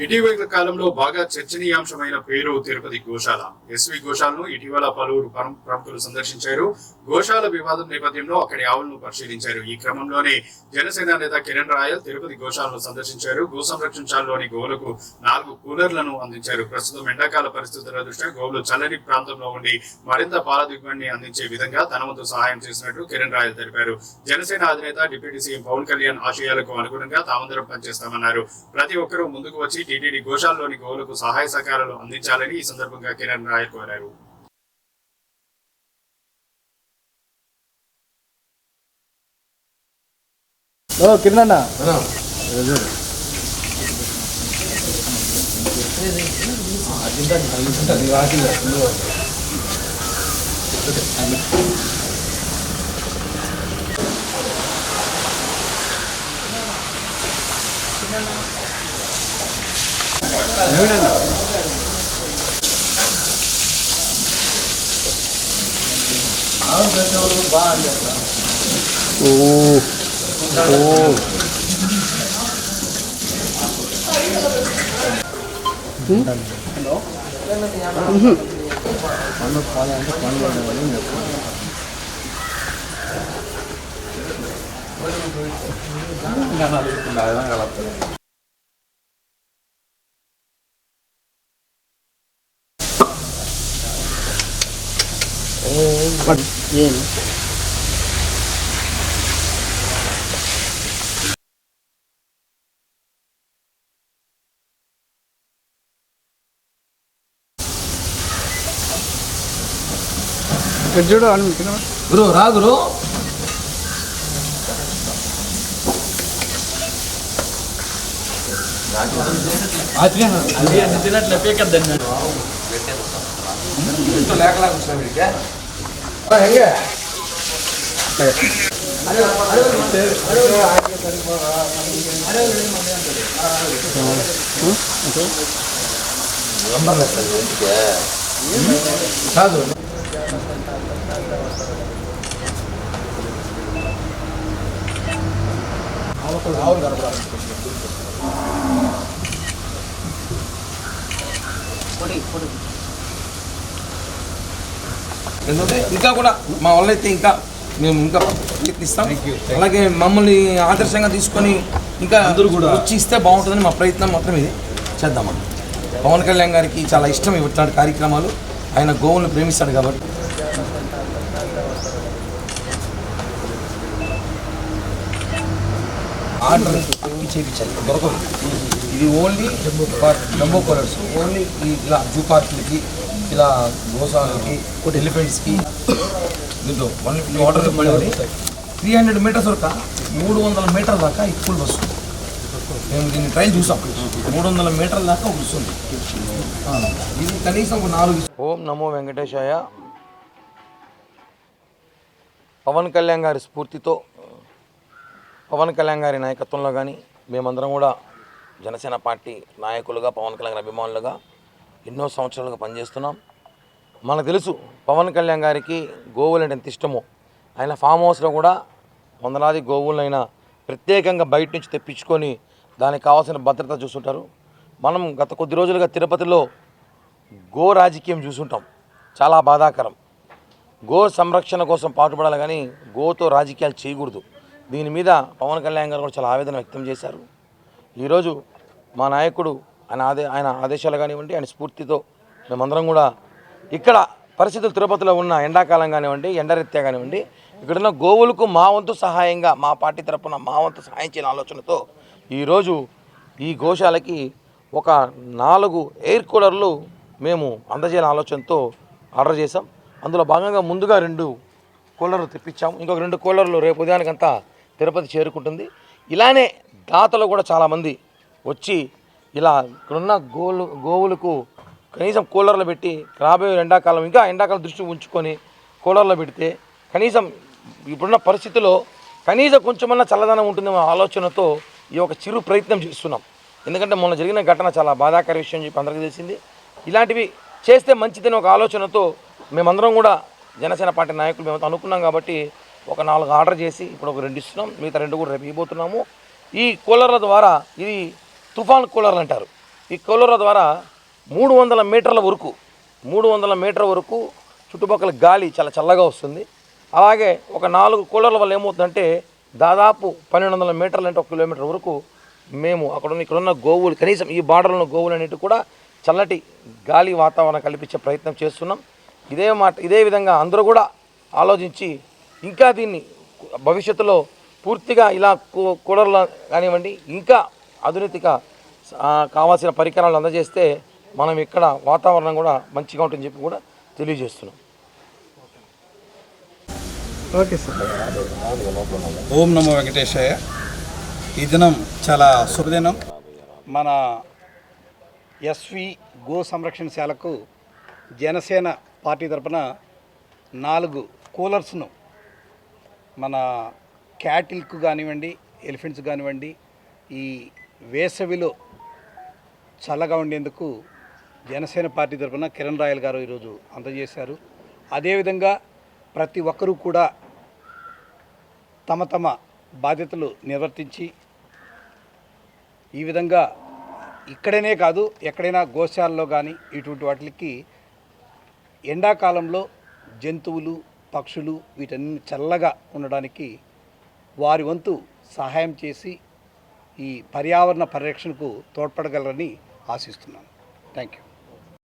ఇటీవల కాలంలో బాగా చర్చనీయాంశమైన పేరు తిరుపతి గోశాల. ఎస్వి గోశాలను ఇటీవల పలువురు ప్రముఖులు సందర్శించారు. గోశాల వివాదం నేపథ్యంలో అక్కడి ఆవులను పరిశీలించారు. ఈ క్రమంలోనే జనసేన నేత కిరణ్ రాయల్ తిరుపతి గోశాలను సందర్శించారు. గో సంరక్షణశాలలోని గోవులకు 4 కూలర్లను అందించారు. ప్రస్తుతం ఎండాకాల పరిస్థితుల దృష్ట్యా గోవులు చల్లని ప్రాంతంలో ఉండి మరింత పాల దిగుబడిని అందించే విధంగా తన వంతు సహాయం చేసినట్టు కిరణ్ రాయల్ తెలిపారు. జనసేన అధినేత డిప్యూటీ సీఎం పవన్ కళ్యాణ్ ఆశయాలకు అనుగుణంగా తామందరం పనిచేస్తామన్నారు. ప్రతి ఒక్కరూ ముందుకు వచ్చి టీటీడీ గోశాలలోని గోవులకు సహాయ సహకారాలు అందించాలని ఈ సందర్భంగా కిరణ్ రాయల్ కోరారు. కిరణ్ ಏನು చూడు గురు రా గురు తినట్లే పీకద్దండి ಹೆಂಗೆ కాదు ఎందుకంటే ఇంకా కూడా మా వాళ్ళైతే ఇంకా మేము ఇంకా ప్రయత్నిస్తాం. అలాగే మమ్మల్ని ఆదర్శంగా తీసుకొని ఇంకా అందరూ కూడా వచ్చి ఇస్తే బాగుంటుందని మా ప్రయత్నం మాత్రం ఇది చేద్దామని. పవన్ కళ్యాణ్ గారికి చాలా ఇష్టం ఇట్లాంటి కార్యక్రమాలు. ఆయన గోవులను ప్రేమిస్తాడు కాబట్టి ఆర్డర్ చేయించాలి దొరకదు. ఇది ఓన్లీ జంబో కలర్స్ ఓన్లీ ఇలా జూ పార్కులకి ఇలా గోశాలకి ఎలిఫెంట్స్కి దీంతో 150 ఆర్డర్ పడేది. 300 మీటర్స్ వరకు 300 మీటర్ల దాకా ఈ ఫుల్ వస్తుంది. మేము దీన్ని ట్రైల్ చూసాం. 300 మీటర్ల దాకా వస్తుంది. ఇది కనీసం 4. ఓం నమో వెంకటేశాయ. పవన్ కళ్యాణ్ గారి స్ఫూర్తితో పవన్ కళ్యాణ్ గారి నాయకత్వంలో కానీ మేమందరం కూడా జనసేన పార్టీ నాయకులుగా పవన్ కళ్యాణ్ అభిమానులుగా ఎన్నో సంవత్సరాలుగా పనిచేస్తున్నాం. మనకు తెలుసు పవన్ కళ్యాణ్ గారికి గోవులు అంటే ఎంత ఇష్టమో. ఆయన ఫామ్ హౌస్లో కూడా వందలాది గోవులైనా ప్రత్యేకంగా బయట నుంచి తెప్పించుకొని దానికి కావాల్సిన భద్రత చూస్తుంటారు. మనం గత కొద్ది రోజులుగా తిరుపతిలో గో రాజకీయం చూస్తుంటాం. చాలా బాధాకరం. గో సంరక్షణ కోసం పాటుపడాలి కానీ గోతో రాజకీయాలు చేయకూడదు. దీని మీద పవన్ కళ్యాణ్ గారు కూడా చాలా ఆవేదన వ్యక్తం చేశారు. ఈరోజు మా నాయకుడు ఆయన ఆదేశాలు కానివ్వండి, ఆయన స్ఫూర్తితో మేమందరం కూడా ఇక్కడ పరిస్థితులు తిరుపతిలో ఉన్న ఎండాకాలం కానివ్వండి, ఎండరీత్యా కానివ్వండి, ఇక్కడున్న గోవులకు మా వంతు సహాయంగా మా పార్టీ తరఫున మా వంతు సహాయం చేయాలని ఆలోచనతో ఈరోజు ఈ గోశాలకి ఒక 4 ఎయిర్ కూలర్లు మేము అందజేయాలని ఆలోచనతో ఆర్డర్ చేసాం. అందులో భాగంగా ముందుగా 2 కూలర్లు తెప్పించాము. ఇంకొక 2 కూలర్లు రేపు ఉదయానికంతా తిరుపతి చేరుకుంటుంది. ఇలానే దాతలు కూడా చాలామంది వచ్చి ఇలా ఇక్కడున్న గోవులకు కనీసం కూలర్లు పెట్టి రాబోయే ఎండాకాలం ఇంకా ఎండాకాలం దృష్టి ఉంచుకొని కూలర్లు పెడితే కనీసం ఇప్పుడున్న పరిస్థితిలో కనీసం కొంచెమన్నా చల్లదనం ఉంటుందేమో ఆలోచనతో ఈ ఒక చిరు ప్రయత్నం చేస్తున్నాం. ఎందుకంటే మొన్న జరిగిన ఘటన చాలా బాధాకర విషయం చెప్పి అందరికీ తెలిసింది. ఇలాంటివి చేస్తే మంచిదని ఒక ఆలోచనతో మేమందరం కూడా జనసేన పార్టీ నాయకులు మేము అనుకున్నాం కాబట్టి ఒక 4 ఆర్డర్ చేసి ఇప్పుడు ఒక 2 ఇస్తున్నాం. మిగతా 2 కూడా రేపు ఇవ్వబోతున్నాము. ఈ కూలర్ల ద్వారా ఇది తుఫాన్ కూలర్లు అంటారు. ఈ కూలర్ల ద్వారా 300 మీటర్ల వరకు 300 మీటర్ల వరకు చుట్టుపక్కల గాలి చాలా చల్లగా వస్తుంది. అలాగే ఒక 4 కూలర్ల వల్ల ఏమవుతుందంటే దాదాపు 1200 మీటర్లు అంటే 1 కిలోమీటర్ వరకు మేము ఇక్కడున్న గోవులు, కనీసం ఈ బార్డర్లో ఉన్న గోవులు అనేవి కూడా చల్లటి గాలి వాతావరణం కల్పించే ప్రయత్నం చేస్తున్నాం. ఇదే విధంగా అందరూ కూడా ఆలోచించి ఇంకా దీన్ని భవిష్యత్తులో పూర్తిగా ఇలా కూలర్లు కానివ్వండి, ఇంకా ఆధునిక కావాల్సిన పరికరాలు అందజేస్తే మనం ఇక్కడ వాతావరణం కూడా మంచిగా ఉంటుందని చెప్పి కూడా తెలియజేస్తున్నాం. Okay sir. ఓం నమో వెంకటేశాయ. ఈ దినం చాలా శుభదినం. మన ఎస్వి గో సంరక్షణశాలకు జనసేన పార్టీ తరపున 4 కూలర్స్ను మన క్యాటిల్కు కానివ్వండి, ఎలిఫెంట్స్ కానివ్వండి, ఈ వేసవిలో చల్లగా ఉండేందుకు జనసేన పార్టీ తరపున కిరణ్ రాయల్ గారు ఈరోజు అందజేశారు. అదేవిధంగా ప్రతి ఒక్కరూ కూడా తమ తమ బాధ్యతలు నిర్వర్తించి ఈ విధంగా ఇక్కడనే కాదు ఎక్కడైనా గోశాలలో కానీ ఇటువంటి వాటికి ఎండాకాలంలో జంతువులు, పక్షులు వీటన్ని చల్లగా ఉండడానికి వారి వంతు సహాయం చేసి ఈ పర్యావరణ పరిరక్షణకు తోడ్పడగలరని ఆశిస్తున్నాను. Thank you.